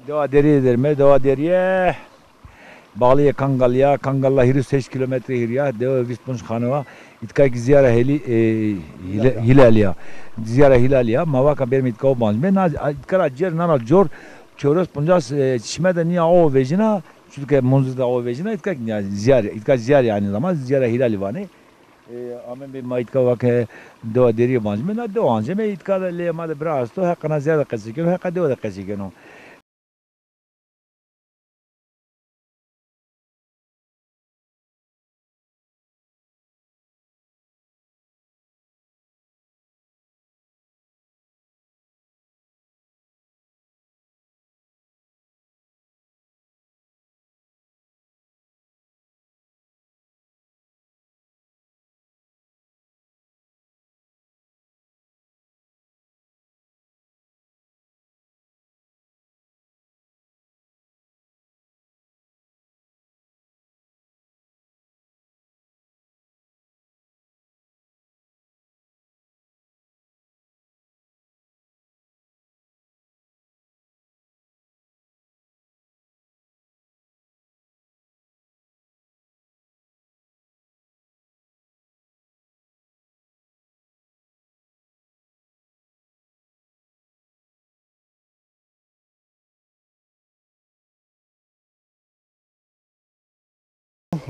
Doğa deriye derme, doğa deriye. Bağlıya Kangalya, Kangalla hiru 8 kilometre hiriya, deva Visponç Hanova, itkak ziyara hilaliya. Ziyara hilaliya, mavaka benim itkao banj. Ben itkara cer nana jor, çoros punjas çime de niye o vejina, çünkü munzda o vejina itkak ziyara yani zaman ziyara hilali vani. Amen bir maitka vak doğa deriye banj. Ben doğa anje me itkada le mad brasto, hakana ziyara kasiken, hakka doğa da kasiken o.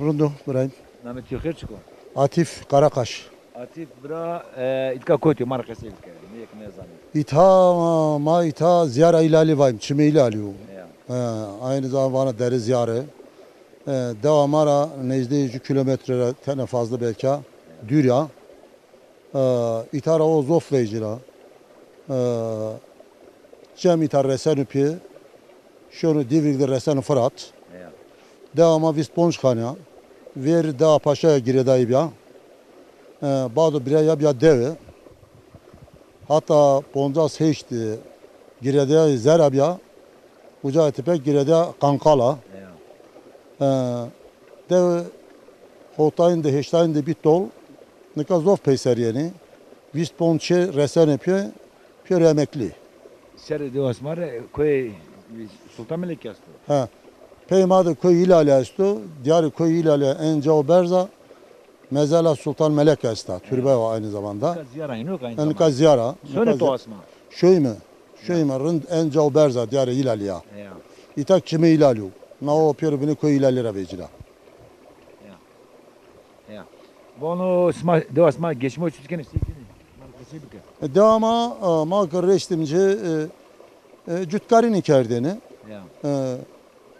Rundu burayı. Namet yukhir çiko. Atif Karakaş. Atif bra itka koti markası ilke. Ne ek ne zannet. İta ziyara ilali vayım. Çime ilali o. Ya. Aynı zamanda deri ziyarı. Devamara nezde 100 kilometre tane fazla belki. Dürya. İtara o zof vecila. Cem itar resen üpi. Şunu divirde resen Fırat. Ya. Devama Visponç Khanya. Ver da paşaya giredayı ya. Bazı biraya bir devi. Hatta Bondas heşti. Girede Zerabya. Uca etipek girede Kankala. Ya. Dev Hotayın da heştayın da bitol. Nikazov peyseriyeni. Visponçe resen yapıyor. Pür emekli. Seri de osmar koy Sultan Melek yastı. Peymadı koy ilale estu. Diyarı koy ilale enca berza. Mezala Sultan Melek esta. Türbe o aynı zamanda. Ziyara yok aynı Yani zamanda. ziyara. Söyle to asma. Şöyle mi? Rınd enca berza diyarı ilale ya. Ya. İtak kime ilale o? Na o pür bini koy ilale rabecila. Ya. Bunu sma de asma geçme uçurken istekini. Markası ilke. Devama ma kardeştimce cütkarin ikerdeni. Ya.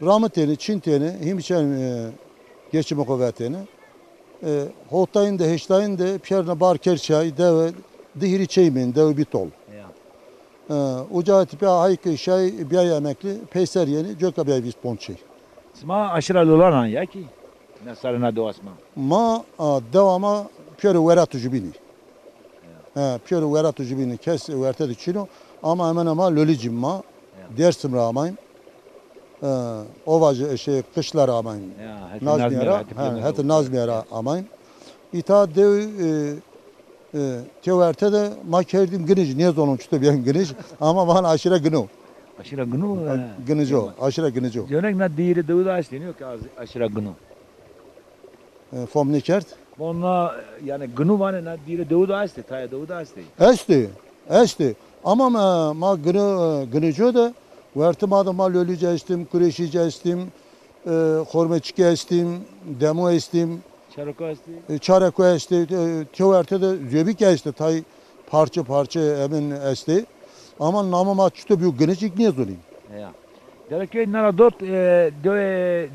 Rahmeteni, Çinteni, himçen geçimi kuvveteni. Hotayın da heştayın da piyerine bar kerçay deve dihiri çeymin deve bitol. Ya. Uca tipi hayki şey bir emekli peyser yeni cöka bir visponçi. Sma aşırı dolar ya ki. Nasarına de asma. Ma devama piyeri veratu jubini. Piyeri veratu jubini kes verte de çino ama hemen ama lolicim ma dersim ramayım. Ovacı şey kışlar amayım. Nazmiyara, hatta Nazmiyara amayım. İta dev teverte de ma kerdim gınıcı. Niye zonum çıktı benim gınıcı ama bana aşırı gını. Aşırı günü. Gınıcı o, aşırı gınıcı o. Yönek na diğeri de açtı ki aşırı günü. Fom ne kert? Ona yani günü var na diğeri de açtı. Taya de açtı. Esti. Ama ma gınıcı da vertimada ma lölüce estim, kureşice estim, hormeçike estim, demo estim. Çarık açtı. Çareko esti, teverte de zöbik esti, tay parça emin esti. Ama namam açtı büyük gınıcık niye zorlayayım? Ya. Demek ki nara dört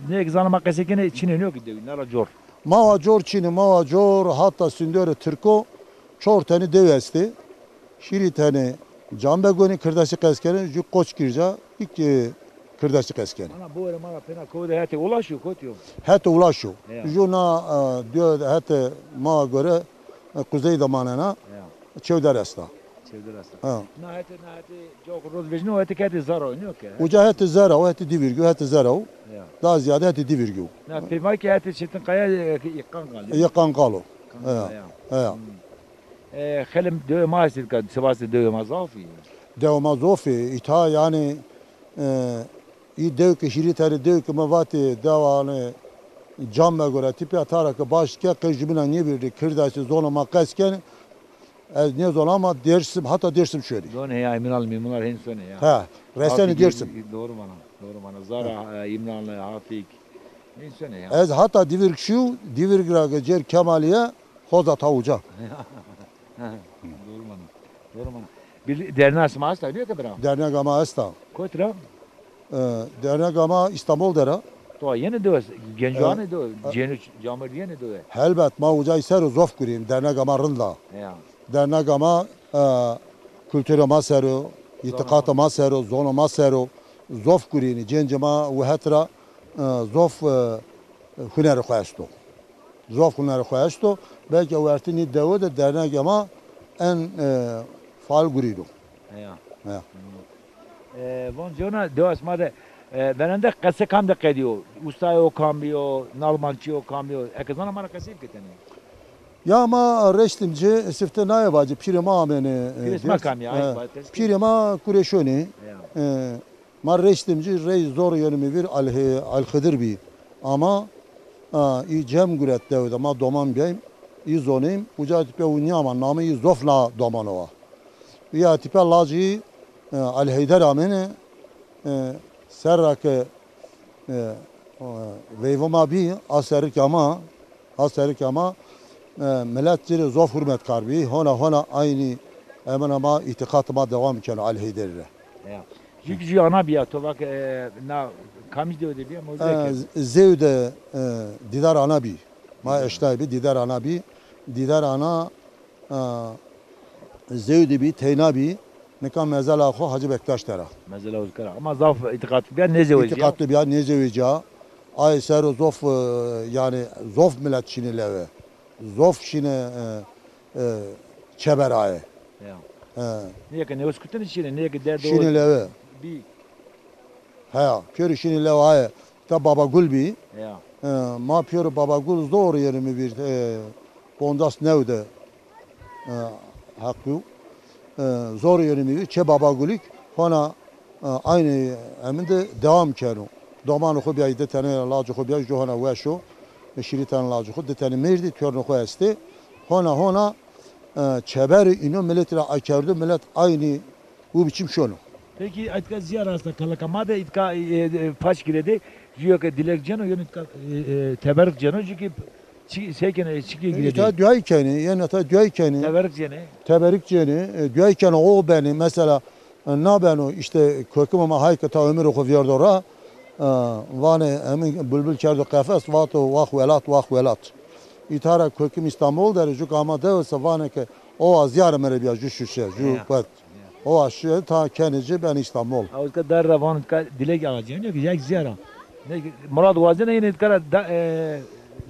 ne egzanıma kesekene içine yok ki nara jor. Mava jor çini, mava jor hatta sündöre Türko çor tane dev esti. Şiri tane Cambegoni kırdaşı keskeni, jük koç girca, ilk kırdaşı keskeni. Ana bu ara pena kovda hete ulaşıyor kotuyor. Hete ulaşıyor. Ya. Juna diyor hete ma göre kuzey zamanına çevder esta. Çevdir asla. Ha. Na hete çok roz vejno hete kete zar oynuyor ki. Uca hete zara, o hete divirgü, hete zara o. Ya. Daha ziyade hete divirgü. Na pemay ki hete çetin kaya yıkan kalıyor. Yakan kalo. Ya. Ha. Xelim döve maaşır kad sevası döve mazafi. Devama zofi, ita yani İyi dev ki şiri tane dev ki mevati devanı cam göre tipi atarak başka kıcımına niye bir kırdası zonama kasken ez ne zonama dersim hatta dersim şöyle. Zone ya İmranlı mimular henüz sone ya. Ha reseni dersim. Doğru bana. Doğru bana. Zara İmranlı Hafik. Henüz sone ya. Ez hatta divir şu divir graga cer kemaliye hoza tavuca. Doğru bana. Doğru bana. Bir derneği asma diyor ki bana. Dernek ama esta. Kotra. Dernek ama İstanbul dera. To yeni de gencuane de cenu camır yeni de. Helbet ma ucay seru zof kurayım dernek ama rında. Ya. Dernek ama kültürü ma seru, itikatı ma seru, zonu ma seru, zof kurayım. Cencema ve hetra zof hüneri koyaştı. Zof hüneri koyaştı. Belki o ertini devo de dernek ama en faal kurayım. Ya. Ya. Von Jona de asma de ben de kase kan da kediyor. Ustaya o kambiyo, nalmançı o kambiyo. Ekazana mara kasip keteni. Ya ma reştimci sifte naye vacı pirima ameni. Pirisma kam ya. Pirima kureşoni. Ya. Ma reştimci reis zor yönümü bir alhıdır bir. Ama i cem güret devde ma doman beyim. I zonim uca tipe unyama namı i zofla domanova. Ya tipe lacı alhıdır ameni serrake veyvama bir aserik ama milletçileri zof hürmet karbi hona aynı hemen ama itikatıma devam eken alheyderire. Ya. Çünkü ana bir to bak na kamis de öde bir ama Zevde didar ana bir. Ma eştay bir didar ana bir. Didar ana zevde bir teyna bir. Nekam mezala xo Hacı Bektaş dera. mesela uzkara ama zaf itikat bir ne zevci. İtikatlı bir ne zevca. Ay ser zof yani zof millet şinileve. Zof şine çeberaye. Ya. Niye ki ne uskutun içine niye ki derdi Şinileve. bir Ha, piyori şinileve ay. Ta baba gul bir. ya. Ma piyori baba gul zor yerimi bir bondas nevde hakkı. Zor yerimi bir çe baba gulik. Hona aynı eminde devam kenu. Doman xo biya de tane lacı xo biya johana ve şu. Şiri tane lacı xo de tane merdi törnü xo esti. Hona çeber ino milletle akardı millet aynı bu biçim şunu. Peki itka ziyarasta kalakama da itka paç giredi. Diyor ki dilek cano yönü teberrük cano çünkü sekene çıkı giredi. Ta düaykeni yani ta düaykeni. Teberrük cano. Teberrük ceni düaykeni o beni mesela ne beni işte köküm ama hayka ta ömür oku viyordora. Vane emin bülbül kerdi kafes vato vah velat. İtara köküm İstanbul derece ama devse vane ki o az yarım biya jüşüşe pat. O aşağı ta kenici ben İstanbul. Avuzka dar ravan itka dilek ağacı diyor ki yak ziyara. Ne Murad Vazi ne yine itkara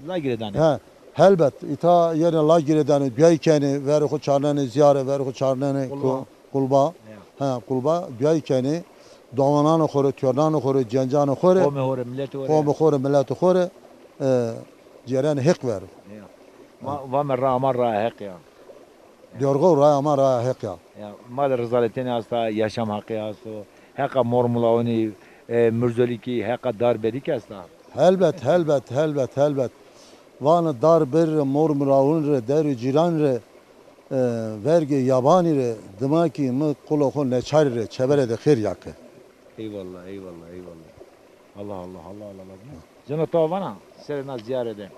la giredan. Ha helbet ita yine la giredani düaykeni ver ko çarnani ziyare ver ko çarnani kulba. Ha kulba düaykeni Doğanan xore, törnan xore, cencan xore, Kome hore, milleti hore. kome xore, milleti xore, ceren hek ver. Va merra amarra hak ya. Diyorgo raya ama raya hek ya. Ya mal rezaletini hasta yaşam hakkı hasta. Haka mormulavani mürzoliki haka darbedik hasta. Helbet. Vanı dar bir mor muravun re, der ciran re, vergi yabani re, dimaki mı kulokun neçari re, çebere de khir yakı. Eyvallah. Allah. Cana tavana serena ziyarete.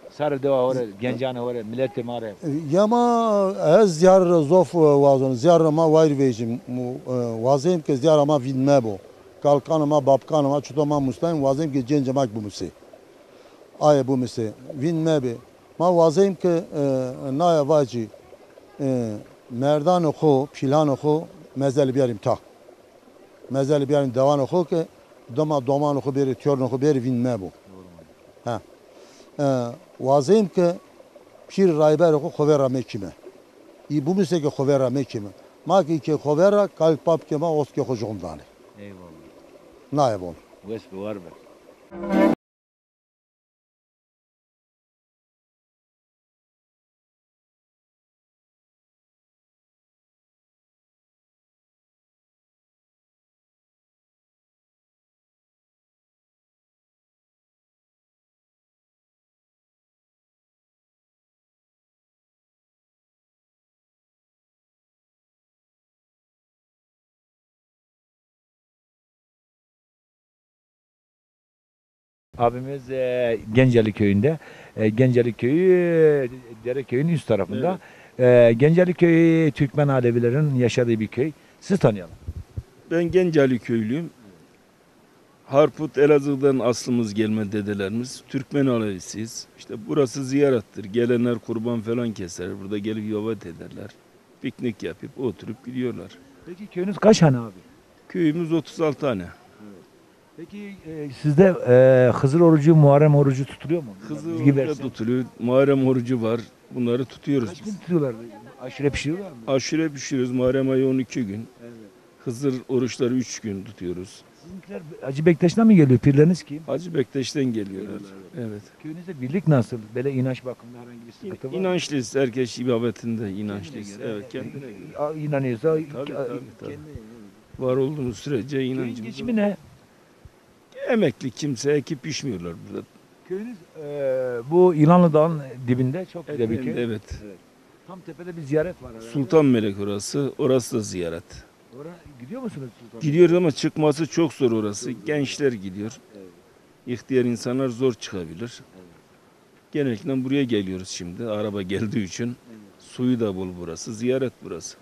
Sarı deva hore, gencane hore, milleti mare. Yama ez ziyar zof vazon, ziyar ma vayr vejim, vazim ke ziyar ma vidme bu. Kalkanıma, babkanıma, çutama mustayım, vazim ki cencemak bu musi. Ay bu musi. Vidme bi. Ma vazim ki naya vacı, merdan oku, pilan oku, mezeli biyarim ta. Mezeli biyarim devan oku ki, doman oku beri, törn oku beri vidme bu. Ha. Vazim ki pir rayber oku khovera mekime. İ bu musi ki khovera mekime. Ma ki khovera kalp pap kema os ki hocumdani. Eyvallah. Naya bol. Vespi var be. Abimiz Genceli köyünde. Genceli köyü Dereköy'ün üst tarafında. Genceli köyü Türkmen Alevilerin yaşadığı bir köy. Siz tanıyalım. Ben Gencali köylüyüm. Harput Elazığ'dan aslımız gelme dedelerimiz. Türkmen Alevisiyiz. İşte burası ziyarettir. Gelenler kurban falan keser. Burada gelip yobat ederler. Piknik yapıp oturup gidiyorlar. Peki köyünüz kaç hane abi? Köyümüz 36 tane. Peki sizde Hızır orucu, Muharrem orucu tutuluyor mu? Kızı Bilgi oruca versen. tutuluyor. Muharrem orucu var. Bunları tutuyoruz Kaç gün biz. tutuyorlar? Aşure pişiriyorlar mı? Aşure pişiriyoruz. Muharrem ayı 12 gün. Evet. Hızır oruçları 3 gün tutuyoruz. Sizinkiler Hacı Bektaş'tan mı geliyor? Pirleriniz kim? Hacı Bektaş'tan geliyorlar. Evet. Köyünüzde birlik nasıl? Böyle inanç bakımında herhangi bir sıkıntı var mı? İnançlıyız. Herkes ibadetinde inançlıyız. Kendine göre. Evet, kendine göre. İnanıyorsa Tabii. kendine- Var olduğumuz sürece Köyün inancımız geçimi var. ne? Emekli kimse ekip pişmiyorlar burada. Köyünüz bu İlanlı Dağı'nın dibinde çok güzel bir köy. Evet. Tam tepede bir ziyaret var herhalde. Sultan Melek orası. Orası da ziyaret. Oraya gidiyor musunuz Sultan? Gidiyoruz ama çıkması çok zor orası. Gençler gidiyor. İhtiyar insanlar zor çıkabilir. Genellikle buraya geliyoruz şimdi. Araba geldiği için. Suyu da bol burası. Ziyaret burası.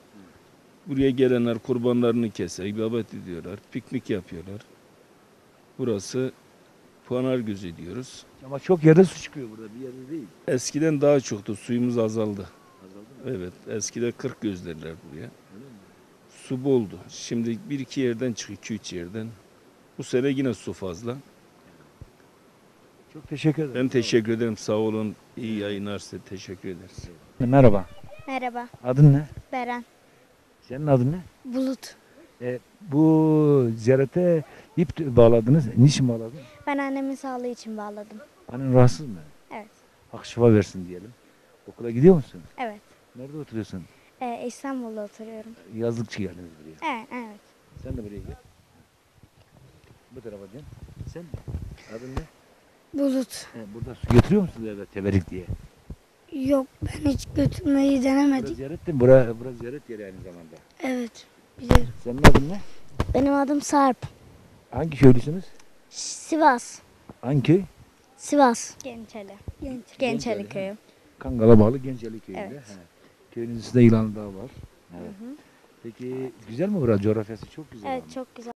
Buraya gelenler kurbanlarını keser, ibadet ediyorlar. Piknik yapıyorlar. Burası Pınargözü diyoruz. Ama çok yerde su çıkıyor burada, bir yerde değil. Eskiden daha çoktu. Suyumuz azaldı. Evet. Eskiden 40 göz derler buraya. Su boldu. Şimdi bir iki yerden çıkıyor, 2-3 yerden. Bu sene yine su fazla. Çok teşekkür ederim. Ben teşekkür ederim. Sağ olun. İyi yayınlar size. Teşekkür ederiz. Merhaba. Merhaba, Adın ne? Beren. Senin adın ne? Bulut. Bu ziyarete ip bağladınız. Niçin bağladın? Ben annemin sağlığı için bağladım. Annen rahatsız mı? Evet. Hak şifa versin diyelim. Okula gidiyor musun? Evet. Nerede oturuyorsun? İstanbul'da oturuyorum. Yazlıkçı geldiniz buraya. Evet, evet. Sen de buraya gel. Bu tarafa gel. Sen adın ne? Bulut. Burada su götürüyor musunuz eve teberik diye? Yok, ben hiç götürmeyi Burası denemedim. ziyaret değil mi? Burası ziyaret yeri aynı zamanda. Evet, bilirim. Senin adın ne? Benim adım Sarp. Hangi köylüsünüz? Sivas. Hangi köy? Sivas. Gençeli. Gençeli köyü. Kangal'a bağlı Genceli köyünde. Evet. He. Köyün üstünde İlan Dağı var. Evet. Peki güzel mi burası? Coğrafyası çok güzel. Evet, ama. çok güzel.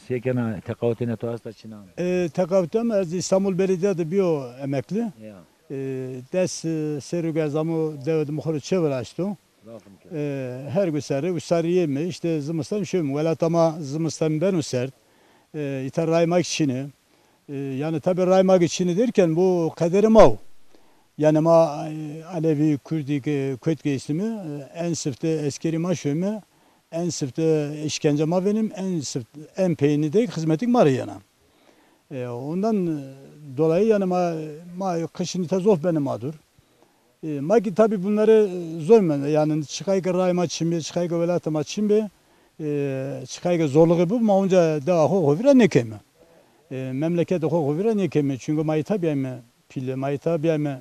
Sekena tekavutine tuhasta çinan. Tekavütem az İstanbul Belediye'de bio emekli. Ya. Des serugazamı devlet muhuru çeviraştı. Her gün usarı yemi işte zımıstan şöyle velatama zımıstan ben usert. İter raymak içini. Yani tabi raymak içini derken bu kaderi mav. Yani ma Alevi Kürdik Kötge ismi en sıftı eskeri maşöme en sıftı işkence ma benim en sıftı en peyni de hizmetik mariyana. Ondan dolayı yani ma kışın tazof benim adur. Maki tabi bunları zor mu? Yani çıkayga rayma çimbe, çıkayga velatama çimbe, çıkayga zorluğu bu ma onca daha hovira ne kemi. Memlekette hovira ne kemi. Çünkü mayı tabi mi pille, mayı tabi mi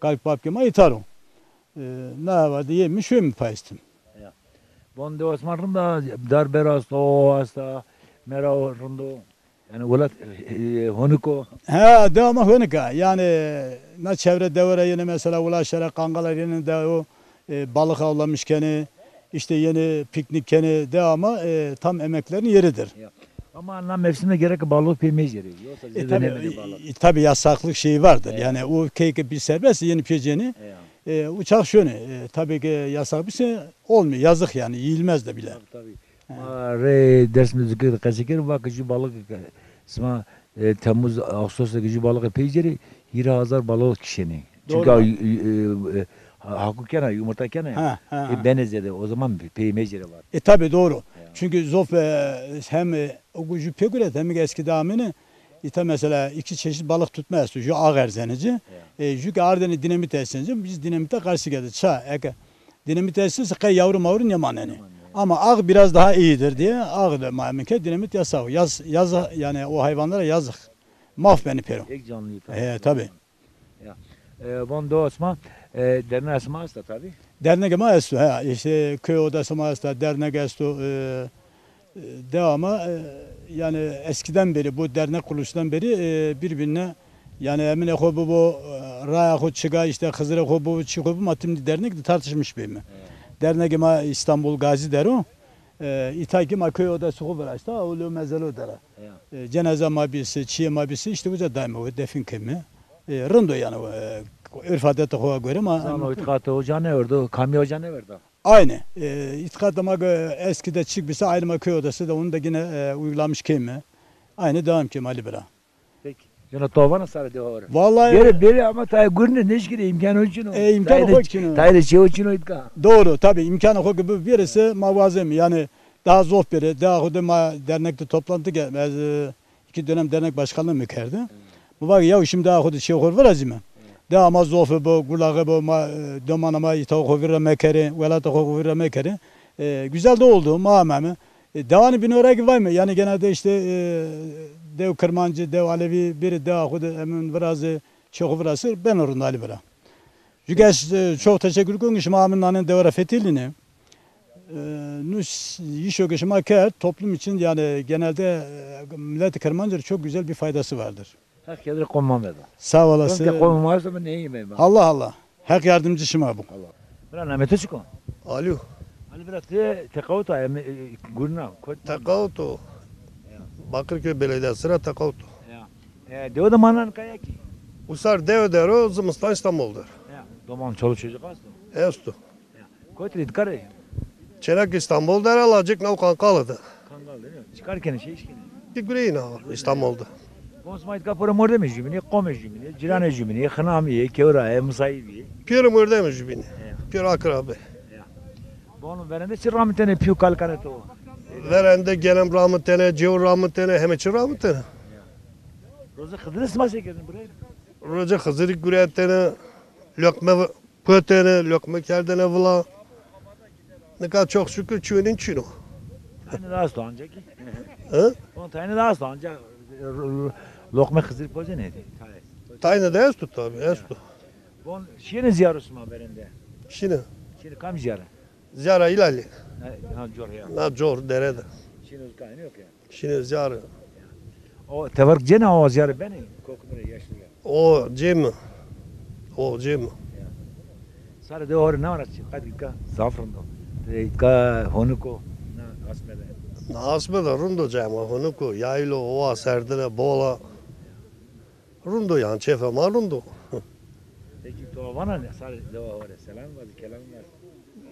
kalp babke mayı taro. Ne vardı yemiş şöyle mi payıstim. Bonde Osmanlı'da darberas o hasta mera rondo yani ulat honuko Ha devamı hönüka. Yani na çevre devre yine mesela ulaşarak kangalar yine de o balık avlamışken işte yeni piknikken devamı tam emeklerin yeridir. ama anlam mevsimde gerek balık peymeyiz yeri. Yoksa bize dönemedi balık. Tabi yasaklık şeyi vardır. Yani o keyke bir serbest yeni piyeceğini uçak şöyle tabii ki yasak bir şey olmuyor. Yazık yani yiyilmez de bile. Tabii. Re ders müzik kaçıkır bakıcı balık isma Temmuz Ağustos'ta gücü balık peyceri 20,000 balık kişinin. Çünkü Hakuken yumurtaken ya. Ha, ha, ha. Benezede o zaman peymeceri var. Tabi doğru. Çünkü zof hem okucu pek üret hem eski damını ita mesela iki çeşit balık tutma istiyor. Şu ağ erzenici. Şu ardını dinamit esince biz dinamite karşı geldi. Dinamit esince kay yavru mavru yamaneni. Ama ağ biraz daha iyidir diye ağ da mamike dinamit yasak. Yaz yani o hayvanlara yazık. Maf beni pero. Tek canlıyı. Tabi. Von da Osman derine asmaz da tabii. Dernek ama estu. İşte köy odası mağazda dernek estu. Devamı yani eskiden beri bu dernek kuruluşundan beri birbirine yani Emine Kobu bu Raya Kobu çıga işte Hızır'a Kobu çıkıp matimli dernek tartışmış bir mi? Dernek ama İstanbul Gazi der o. İtaki ma köy odası Kobu işte ulu mezelu der. Cenaze mabisi, çiğ mabisi işte bu da daima o defin kemi. Rındo yani örf adete koya göre ama. Zaman itkatı hoca ne verdi? Kami hoca ne verdi? Aynı. İtikadıma eskide çıkmışsa ayrıma köy odası da onu da yine uygulamış kemi. Aynı devam ki Ali Bira. Peki. Yana tovana sarı diyor. Vallahi Beri ama tay gurne ne işkide imkan ölçün o. imkan ölçün o. Tayda şey ölçün o itka. Doğru tabii imkanı o gibi birisi mavazem yani daha zor biri. Daha o da dernekte toplantı gelmez. 2 dönem dernek başkanlığı mükerdi. Bu var ya şimdi daha o şey var azime. Daha ama zor bu kulağı bu domanama itağı verme mekeri velat o verme mekeri. Güzel de oldu mamamı. Devanı bin oraya var mı? Yani genelde işte dev Kırmancı, dev Alevi biri daha o da emin biraz çok virası ben orunda Ali Bira. Çünkü çok teşekkür ederim. Şimamın anın devre fethilini. Nüs iş yok işime toplum için yani genelde millet Kırmancı'da çok güzel bir faydası vardır. Herkese konmam eda. Sağ Önce olasın. konmam varsa ben neyim ben? Allah Allah. Hak yardımcı şıma bu. Bırak Mehmet'e çıkın. Alo, Ali biraz tekavut ayı gurna. Takautu. Bakırköy Belediyesi'ne Takautu. Diyor da manan kaya ki. Usar Devdero Zımıstan İstanbul'dur. Doman çoluk çocuk aslında. Estu. Koytrit karı. Çenek İstanbul'da alacak Navkan kalıdı. Kangal değil mi? Çıkarken şey işkine. Bir güreğin var İstanbul'da. Konsmayt kapora morde mi jümini, kome jümini, cirane jümini, kınamiye, kevraye, musaibi. Piyörüm ördeymiş beni. Piyör akrabi. Bunu verende çi rahmetine piyu kalkane to. Verende gelem rahmetine, cevur rahmetine, hemeçi rahmetine. Roza kıdını smaşe girdin buraya. Roca Hızırık güreğetine, lokme pötene, lokme kerdene vula. Ne kadar çok şükür çüğünün çüğünü. Tane daha hasta ancak. Hı? Onun tane daha hasta ancak. Lokma kızır poze neydi? Tayne de estu tabi, estu. Bon şiirin ziyarısı mı verende? Şimdi, Şiirin kam ziyarı? ziyara ilali. Ha jor ya. Na cor derede. Şiirin uzkanı yok ya. Şimdi ziyara. O tevark cene o ziyarı beni. Kokumere yaşlı ya. O cem. O cem. Sarı de oraya ne var açı? Hadi ka zafrında. Ka honuko na asmede. Nasme da rundo cema honuko yaylo ova serdine bola. Rundo yan çefe ma rundo. Peki to bana ne sarı de oraya selam var, kelam var.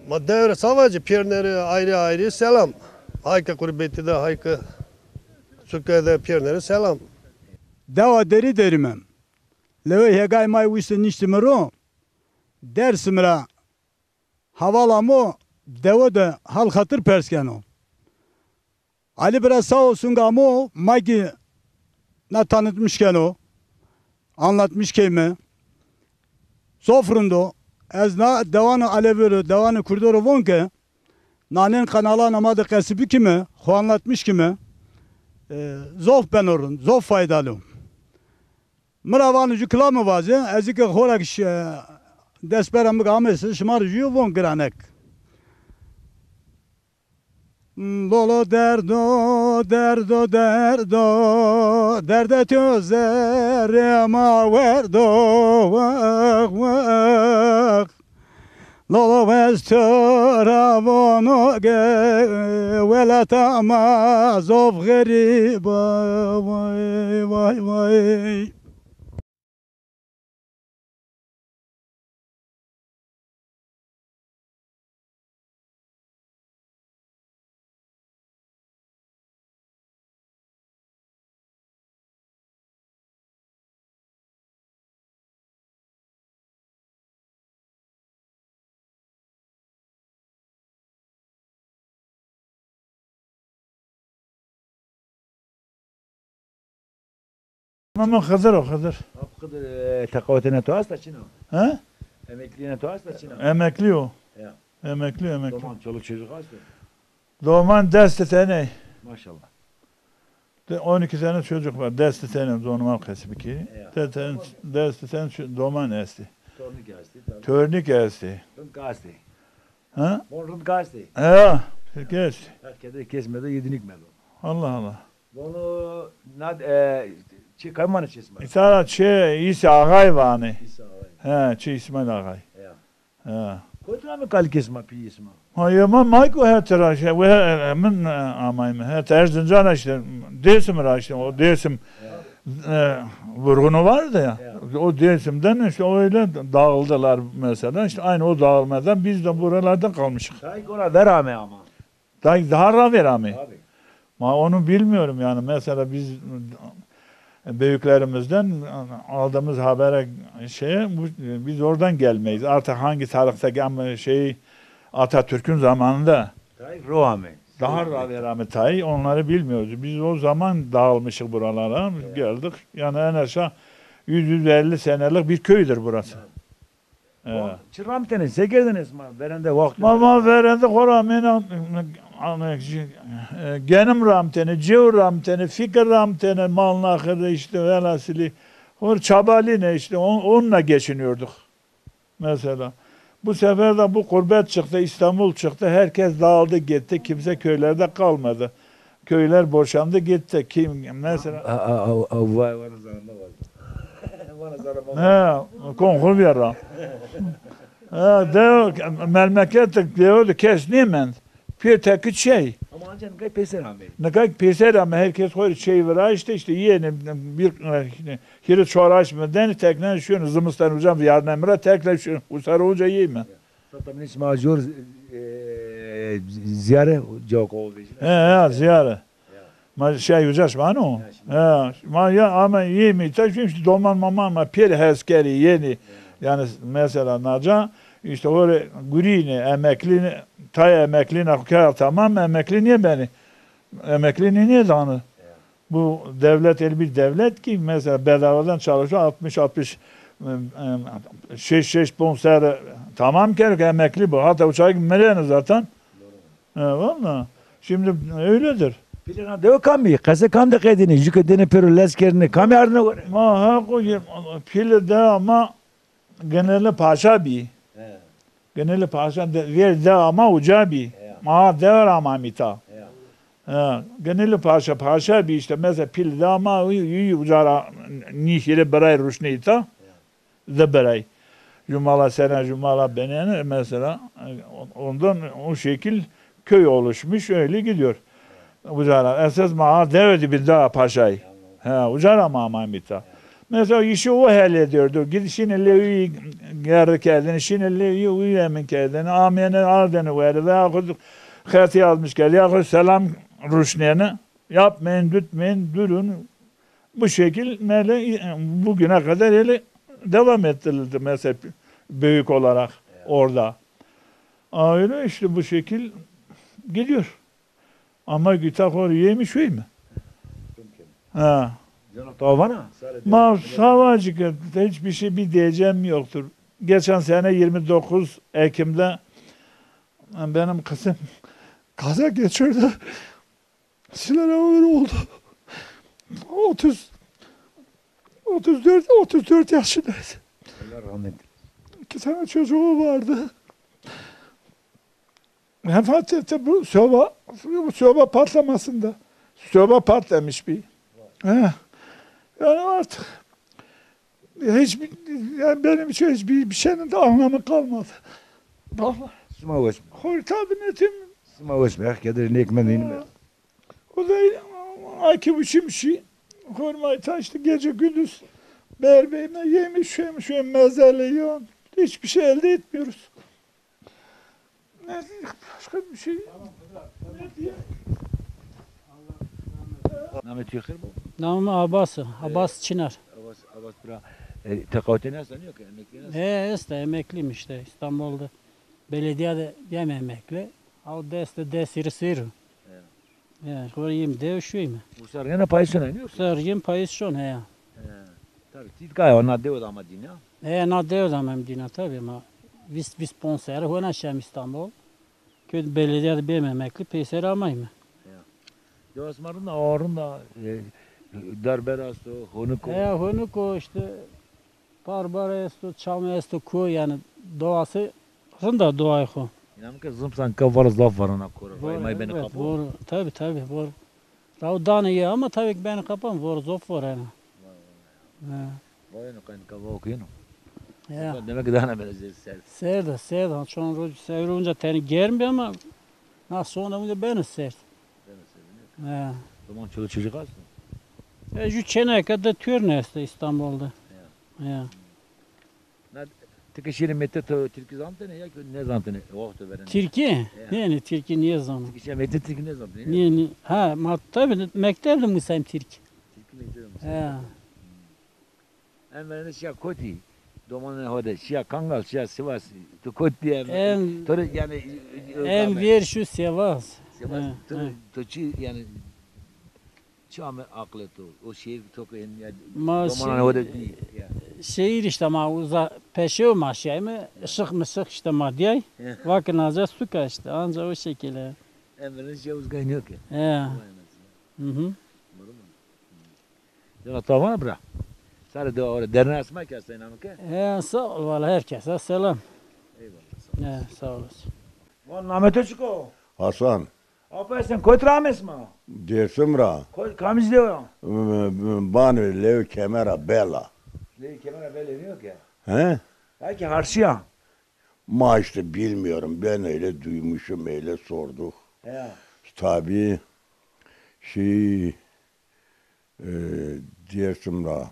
Ma devre savacı pierneri ayrı ayrı selam. Hayka kurbeti de hayka Sükede pierneri selam. Deva deri derimem. Leve hegay may uyse niştimero. Dersimra havalamo deva de hal hatır perskeno. Ali biraz sağ olsun gamo magi na tanıtmışken o. Anlatmış keyme. Sofrundo ezna devanı alevero devanı kurdoro vonke nanen kanala namadı kesibi kime ho anlatmış kime zof ben orun zof faydalı mıravanı cüklamı vazı ezike horak desperamı gamesi şımar jüyo von granek Lolo derdo derdo derdo derde tözere ma verdo vak vak Lolo vestura vono ge velata ma zov geriba vay vay vay Ama Hızır o Hızır. Apkıdır tekavutene tuhas da çino. He? Emekliliğine tuhas da çino. Emekli o. Ya. Emekli. Tamam çoluk çocuk hasta. Doğman desti sene. Maşallah. 12 tane çocuk var. Desti sene doğman kısmı ki. Ya. Desti sene doğman esti. Tornik hasta. Törnik esti. Rınt hasta. Ha? Bon rınt hasta. Ya. Geç. Herkese kesmedi yedinik melo. Allah. Bunu nad çıkamanı çizme. İsara İsa Ağay vani. İsa ağay. He, İsmail Ağay. Ya. He. Koytuna mı kal kesme pi isma. Hayır, Mayko hatırlar şey ve min amayım. Hat Erzincan işte desim işte o desim vurgunu vardı ya. O desimden işte öyle dağıldılar mesela. İşte aynı o dağılmadan biz de buralarda kalmışık. Tay ona verame ama. Daha verami. Abi. Ma onu bilmiyorum yani. Mesela biz büyüklerimizden aldığımız habere biz oradan gelmeyiz. Artık hangi tarihteki ama Atatürk'ün zamanında Tay roame. daha verami tay onları bilmiyoruz. Biz o zaman dağılmışık buralara geldik. Yani en aşağı 150 senelik bir köydür burası. Evet. Çıram tane segerdin esma. Verende vakti. Mama verende koramena genim ramteni, cev ramteni, fikir ramteni, malın ahırı işte velasili. O çabali ne işte onunla geçiniyorduk. Mesela. Bu sefer de bu kurbet çıktı, İstanbul çıktı. Herkes dağıldı gitti. Kimse köylerde kalmadı. Köyler boşandı gitti. Kim mesela? Vay var zarında var. Bana zarında. He, konkur bir ara. Memleket diyordu kes nimen. Bir tek şey. Ama ancak ne peser abi. Ne kadar peser ama herkes koydu şey var işte yeni bir hiri çoğraşmadan teknen şunu zımıstan hocam yarın emre tekrar şunu usarı hoca yiyeyim mi? Tabii ismi Ajor ziyare çok oldu. He ziyare. Ma şey ucaş var o. He ma ya ama yiyeyim şimdi dolman mama ama pir heskeri yeni. Yani mesela naca işte öyle gurine emekli tay emekline kaya tamam emekli niye beni? Emekli niye danı? Bu devlet bir devlet ki mesela bedavadan çalışıyor 60 şeş bonser tamam ki emekli bu. Hatta uçağa gitmeli zaten. Valla. Şimdi öyledir. Pilina dev kambi. Kase kam da kedini. Jüketini perüles kerini. Kam yarına göre. Ma ha koyayım. Pili de ama genelde paşa bir. Genelde paşa ver de ama uca bir. Ma der ama mita. Genelde paşa bir işte mesela pil de ama ucara nihire beray ruşneyta de beray. Cumala sene cumala benene mesela ondan o şekil köy oluşmuş öyle gidiyor. Ucara esas ma devedi bir daha paşay. Ucara ma mita. Mesela işi o hallediyordu. Gidişini levi yarı kendini, şini levi uyemin kendini, amene ardını verdi ve akıdı kati yazmış geldi. Yakı selam ruşneyene yapmayın, dütmeyin, durun. Bu şekil bugüne kadar öyle devam ettirildi mesela büyük olarak orada. Öyle işte bu şekil gidiyor. Ama gitakor yemiş şey mi? Ha. Tavana. Ma savacık hiçbir şey bir diyeceğim yoktur. Geçen sene 29 Ekim'de benim kızım kaza geçirdi. Sinir ağrı oldu. 34 yaşındaydı. Allah rahmet. 2 tane çocuğu vardı. Vefat etti bu soba patlamasında. Soba patlamış bir. Yani artık yani benim için hiçbir şeyin de anlamı kalmadı. Vallahi. Sma vesme. Hortabinetim. Sma vesme. Kadir nekmedini mi? O da aki biçim şey. Hormayı taştı gece gündüz. Berbeyime yemiş şuyum mezarlı yiyorum. Hiçbir şey elde etmiyoruz. Ne başka bir şey. Ne diye? Namet yıkır mı? Namı Abbas Çınar. Abbas bira. Tekavutene sanıyor ki emekli. İşte emekliyim işte İstanbul'da. Belediyede yem emekli. O de siri. Yani orayım de üşüyüm. Bu sargana payısına iniyor. Sarıyım payız şun he. Tabii titkaya ona dev ama din ya. Na devdam hem dina tabii ama vis sponsor hona şem İstanbul. Köy belediyede bir memekli peyser almayı mı? Devasmarın da ağırın da darberastı, honuko. Honu ko işte Barbaresto, Çalmesto ko yani doğası da doğayı ko. İnanın ki zımsan kafalı zaf var ona kora. Vay beni kapı. Var. Tabii var. Daha dana iyi ama tabii ki beni kapan var zof var yani. Vay ne kan kafa okuyun. Ya. Demek ki daha ne böyle ser. Serda. Çoğun rocu sevrunca teni germiyor ama nasıl sonra beni sert. Ya. Zaman çocuk alsın. Şu çene kadar tür neste İstanbul'da. Ya. Tek şirin mette Türkiye zantene ya ne zantene? Vakti veren. Türkiye? Yani Türkiye niye zaman? Türkiye mette Türkiye ne zantene? Niye? Tabii mektepte mi sayım Türk? Türkiye mette. Ya. Enverene şia koti. Domanın hoda şia Kangal şia Sivas. Tu koti ya. En Toru yani ver şu Sivas. Sivas tu çi yani çame aklı tu. O şehir toku en ya. Domanın hoda değil. Şehir işte ama peşe o maşyay mı? Işık mısık işte madiyay. Vakın azca su kaçtı. Anca o şekilde. Enverene şia uzgayın yok ya. Ya. Ya tamam bra. Sarı da orada derine asma ki hastayın ama ki. Sağ ol valla herkese selam. Eyvallah. Sağ olasın. Van namete çıko. Hasan, Apa sen koy trames ma. dersim ra, Koy kamiz diyor. bana lev kemera bela. Ne kemera böyle yok ya. He? Belki harşıya. Ma işte bilmiyorum, ben öyle duymuşum, öyle sorduk. Ya. Tabii, şey, dersim ra,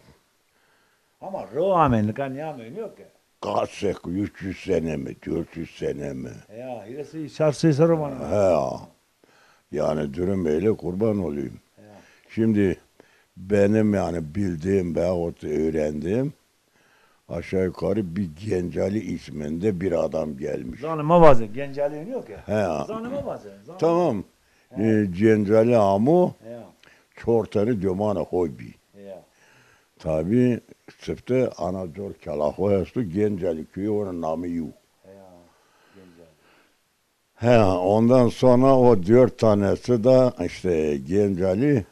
Ama roamenlik kan yamen yok ya. kaç 300 sene mi, 400 sene mi? Ya hilesi şarsı sarı bana. He, yani durum öyle kurban olayım. Ya. Şimdi benim yani bildiğim veyahut öğrendiğim aşağı yukarı bir Gencali isminde bir adam gelmiş. Zanıma vazı. Gencaliğin yok ya. He, Zanıma vazı. tamam. Gencali amu Ya. çortanı dömana hobi. Ya. Tabi sıfte Anadolu Kalahoyası Gencali köyü onun namı yok. Ya. Gencali. He, ondan sonra o 4 tanesi de işte Gencali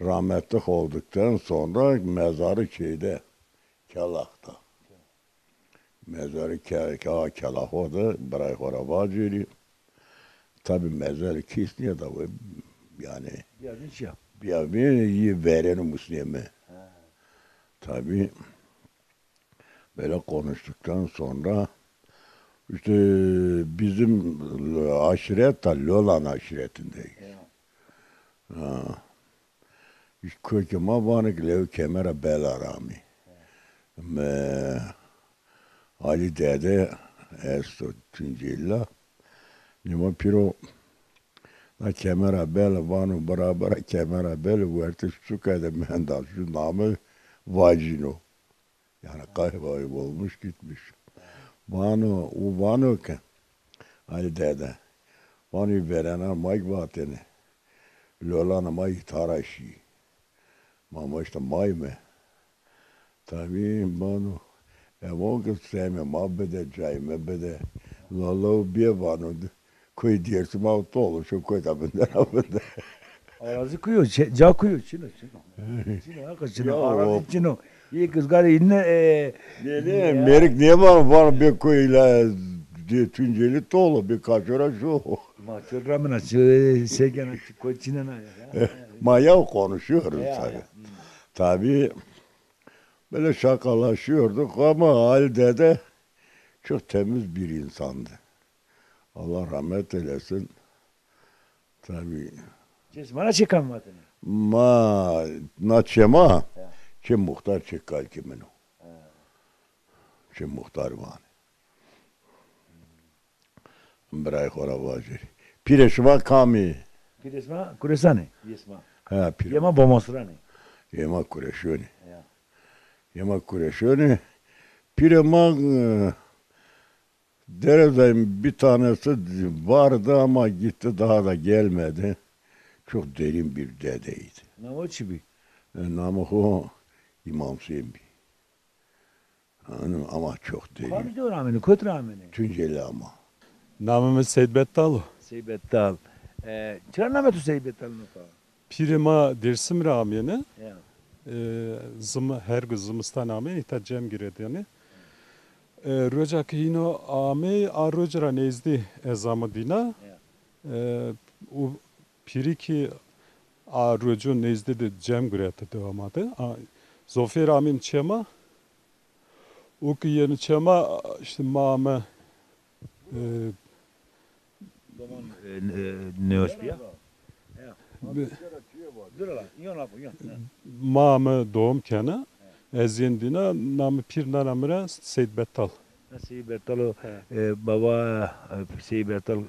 rahmetli olduktan sonra mezarı şeyde Kalak'ta. Mezarı Kalak'ta bırak oraya geliyor. Tabi mezarı kesmiyor da yani Ya bir şey. bir iyi veren Müslüman. Tabi böyle konuştuktan sonra işte bizim aşiret de Lolan aşiretindeyiz. Ha. Köküme vanık lev kemera belarami. Ali dede esto Tuncilla. Nima piro la kemera bela vanu beraber kemera bela verti sukada mendal şu namı Vacino. Yani kaybolmuş olmuş gitmiş. Vanu o vanu ki Ali dede. Vanu verene may vatene. Lolana may taraşı. Mama işte may mı? Tabii bana evo ki sevme mabede cayme bede lolo bir vanu koy diyersin ma tolu şu koy da bende. Arazi kuyu, ca kuyu, çino. Çino, hakikaten çino. Arazi çino. İyi kızgar inne. Ne merik niye var bir koyla Tunceli tolu bir kaçıra şu. Ma ramına segena koçinana ya. Maya konuşuyoruz tabii. Tabii böyle şakalaşıyorduk ama halde de çok temiz bir insandı. Allah rahmet eylesin. Tabii. Cismana çıkan vatını. Ma naçema kim muhtar çıkar kimin o. Kim muhtar var. Bırak ora vacir. Pireşva kami. Piresma, kuresane. Yesma. Ha pire. Yema bomosrane. Yema kureşoni. Ya. Yema kureşoni. Pirema dereden bir tanesi vardı ama gitti daha da gelmedi. Çok derin bir dedeydi. Ne o çibi? Namı o İmam Hüseyin bir. Hanım ama çok değil. Var mı rameni, kötü rameni? Tunceli ama. Namımız Seyit Bettal. Seybettal. Çıran nametu Seybettal'ın o. Pirima dersim ramyeni. Ya. Her gün zımıstan ameni ita cem giredeni. Rojak hino ame arojra nezdi ezamı dina. O piri ki arojun nezdi de cem giredi devamadı. Zofer amin çema. O ki yeni çema işte mame Ne ospiya? Dur lan, yon lan, yon. mame doğum kana. Eziyendina namı pir nanamıra Seyit Bettal. Seybettal baba Seybettal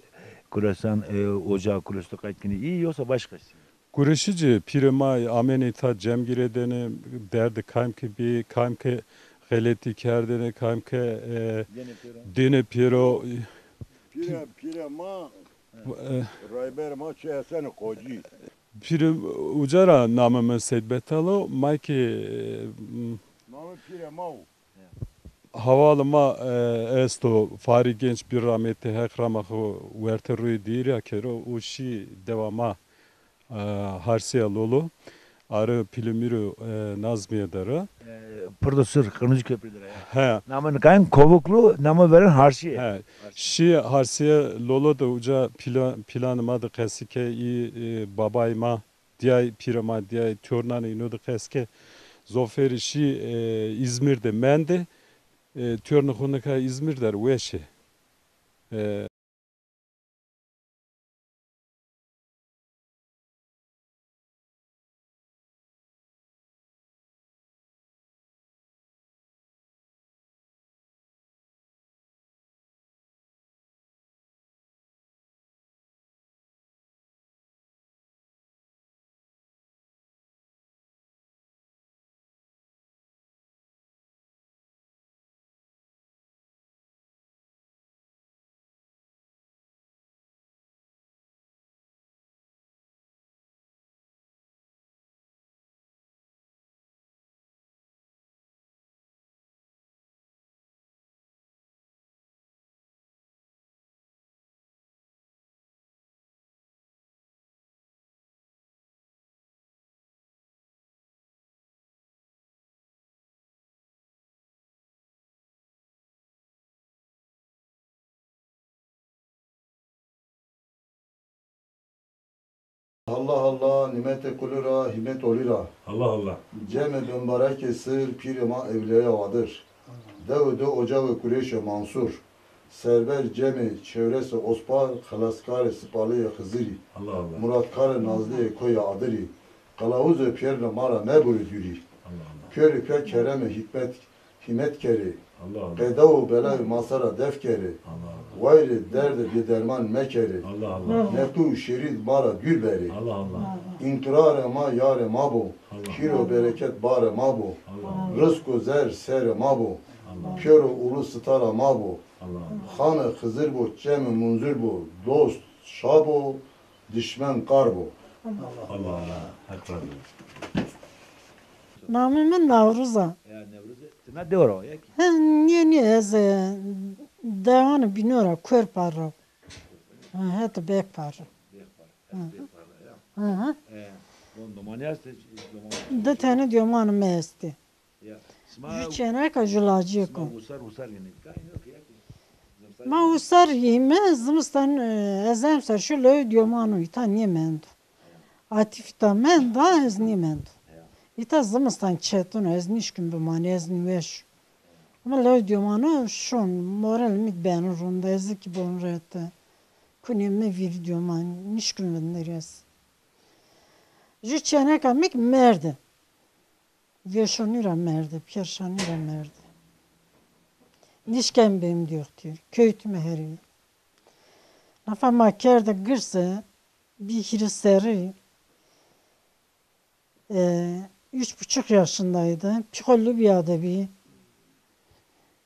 kurasan ocağı kuruştu kayıtkini iyi yoksa başkası. Kuruşici pirima amenita cemgiredeni derdi kaymki bir kaymki geleti kerdeni kaymki dene piro Pire ma Rayber ma çeysen koci. piri ucara namı Seyit Bettalo mayki Namı pire ma. havalıma esto fari genç bir rahmeti hekramahı verteruyu değil ya kero uşi devama harsiya lolu arı pilimiru nazmiye dara. Pırdasır, Kırmızı Köprü'dür ya. He. Namın kayın kovuklu, namı veren harşi. He. Şi harsiye lolo da uca planıma da kesike i babayma diyay pirama diyay törnanı inodu keske zoferi şi İzmir'de mende törnü hunuka İzmir'der veşi. Allah Allah nimete kulura himet olira. Allah Allah. Cem-i mübarek sır pirima evliye vadır. Devdu ocağı Kureyş Mansur. Server Cem-i çevresi Ospar Halaskar Sıpalı'ya Hızırı. Allah Allah. Muratkar Nazlı Koya Adırı. Kalavuz Pierre Mara Meburu Dürü. Körü pe kereme himet keri. Pedavu belav masara defkeri. Vayri derde bir derman mekeri. Neftu şerid mara gülberi. İntirar ma yare mabu. Kiro bereket bare mabu. Rızku zer sere mabu. Piyoro ulu stara mabu. Hanı hızır bu, cemi munzur bu. Dost şabu, düşmen karbu. Allah Allah. Namımın Navruza. Ya Nevruz'u ne diyor o ya ki? Yeni ez devanı binora kör parro. Hadi bek parro. De tane diyomanı mesti. Juçene ka julacı ko. Ma usar yeme zımstan ezem sar şu löy diyomanı ita niemendo. Atifta men da ez niemendo. İta zımstan çetun ez nişkün be mani ez niveş. Ama löy diyomanı şun moral mit beni runda ez ki bon rete. Kunime vir diyoman nişkün ben neresi. Juçene ka mik merde. Vyaşanıra merde, piyarşanıra merde. Nişken benim diyor. Köytüme heri. Nafa makerde gırsa bir hiriseri 3,5 yaşındaydı. Psikolog bir adebi.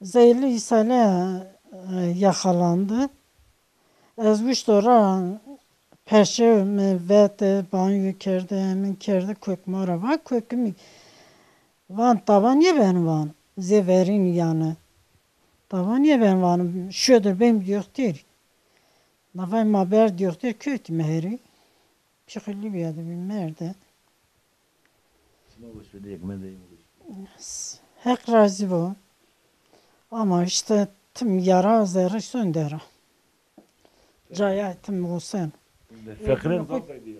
Zehirli ishale yakalandı. Ezmiş dora perşevme vete banyo kerde hemen kerde kökmara var. Kökümü Van tavan ye ben van. Zeverin yani. Tavan ye ben van. Şöyle benim diyordur. Nafay maber diyordur kötü meheri. Pişikli bir adı bilmerde. Hek razı bu. Ama işte tüm yara zerre söndere. Caya tüm olsun. Fakrin zafi bir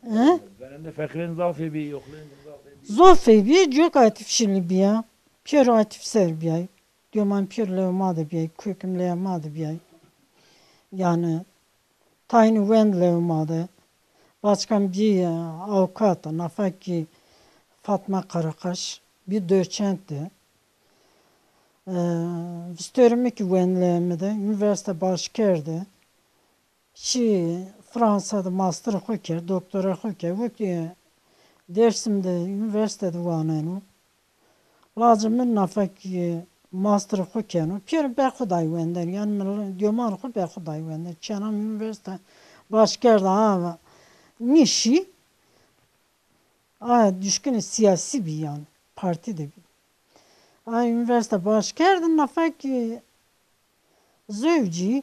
He? ben de fakrin zafi bir yoklayın zafi. Zofey bir çok atif şili biya. Pier atif ser biyay. Diyoman pier levmadı biyay. Köküm levmadı biyay. Yani tayini wend levmadı. Başkan bir avukat, nafaki Fatma Karakaş bir doçentti. Störümü ki wenlevmede, üniversite başkerdi. Fransa'da master hoker, doktora hoker. Dersimde, üniversitede vanenu. Lazımın nafaki master hokenu. Pier be xuday wender. Yani diyoman xu be xuday wender. Çanam üniversite başkerdi ama nişi düşkün siyasi bir yani. Parti de bir. Üniversite başkerdi nafaki zövci.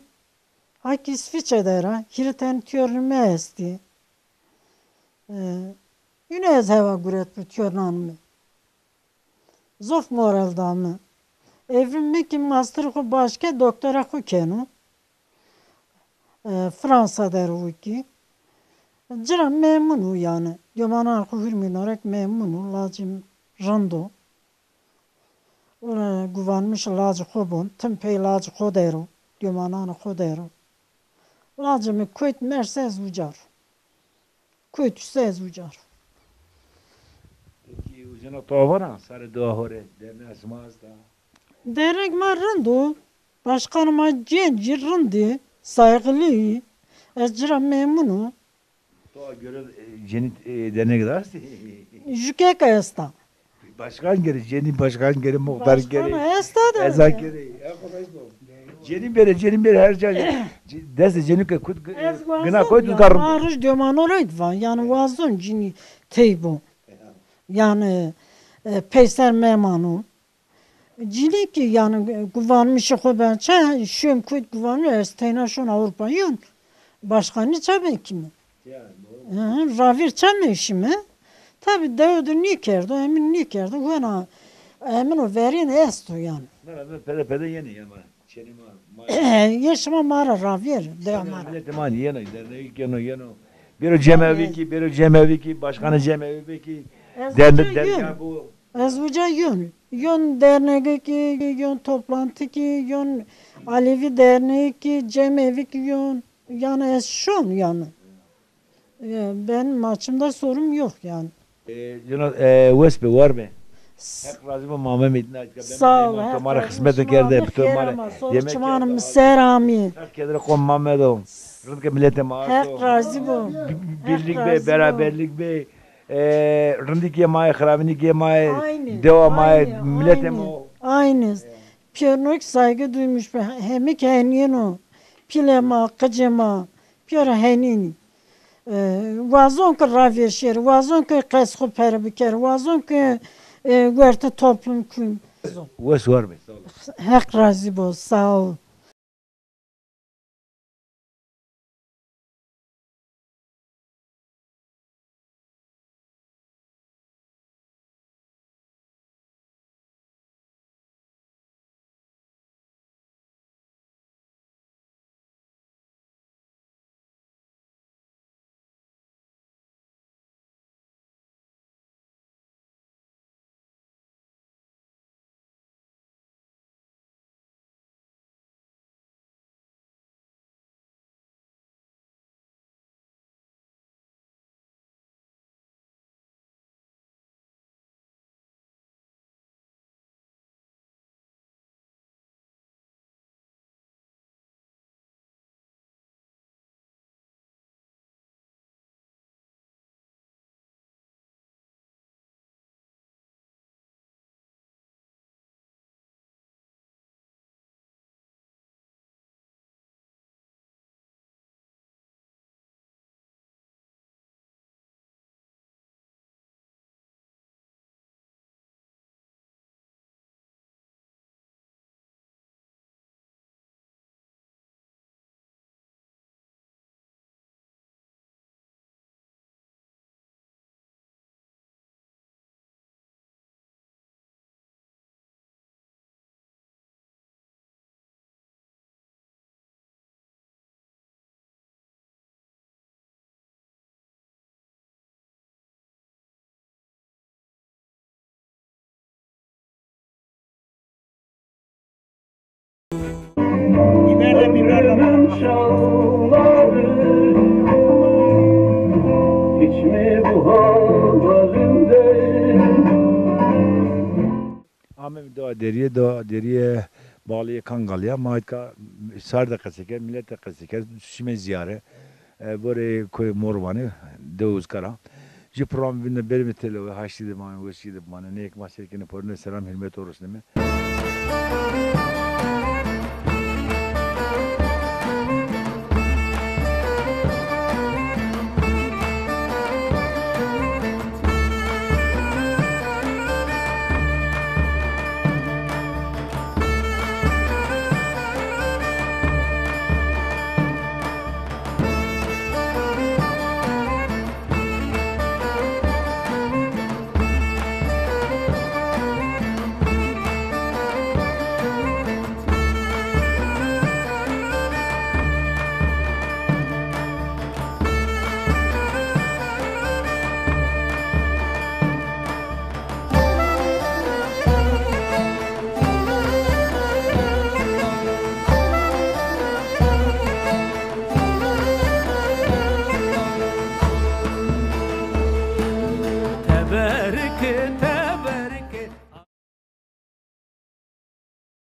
Aki İsviçre'de hirten tiyörnüme esti. Yine ez heva guret bu tiyörnanımı. Zof moral damı. Evrimli ki master xu başke doktora xu kenu. Fransa'da ruki. Cira memnunu yani. Yomana xu hürmünerek memnunu. Lacim rando. Guvanmış lacı xubun. Tümpey lacı xu deru. Yomananı xu deru. Lacımı kuyt merse ez ucar. Kuyt üstü ez ucar. Peki uzun tavana sarı dua hore derine asmazda. Derek ma rando. Başkanıma cenci rındi. Saygılı. Ez cira memnunu. Toğa göre cenit derine gidersin. Jükeka esta. Başkan geri, Cenin başkan geri, muhtar geri. Başkanı esta da. Ezak geri. Cenin beri her şey. Dese Cenin ke kut gına koy tutarım. Marış diyoman oraydı var. Yani vazon cini teybu. Yani peyser memanu. Cini ki yani guvanmışı ko ben çay şöm kuyt guvanı esteyna şun Avrupa yun. Başkanı çabe kimi? Ravir çame işimi. Tabi devdu nikerdi, emin nikerdi. Vena emin o verin esto yani. Ben pede yeni yani. Yaşama mara ravir devamara. Millete mani yeni yeni. Bir cemevi ki başkanı cemevi ki dernek bu. Ezvuca yön. Yön derneği ki, yön toplantı ki, yön Alevi derneği ki, cemevi ki yön. Yani eşşon yani. Ben maçımda sorum yok yani. Vespe var mı? Hep razı mı Mame Medine? Sağ ol. Tomara kısmet geldi. Tomara yemek çumanım serami. Herkese kom Mamedo. Rıdke millete maaşo. Hep razı bu. Birlik be, beraberlik be. Rındik yemaya, hravinik yemaya, devamaya, millete mo. Aynı. Piyonok saygı duymuş. Hemik henyen o. Pilema, kıcıma. Piyora henini. Vazon ki ravir şer, vazon ki qesxu perbiker, vazon ki verte toplum küm. Ves var mı? Hak razı bol, sağ ol. Dağların şanları hiç mi bu hallerinde? Amem doğa deriye bağlıya Kangalya Mahtka Sarda kaseker millet kaseker şime ziyare böyle koy morvanı Devuz Kara ji program binde berim tele ve haşidi man ve şidi man ne ek maşerkine porne selam hürmet olsun mi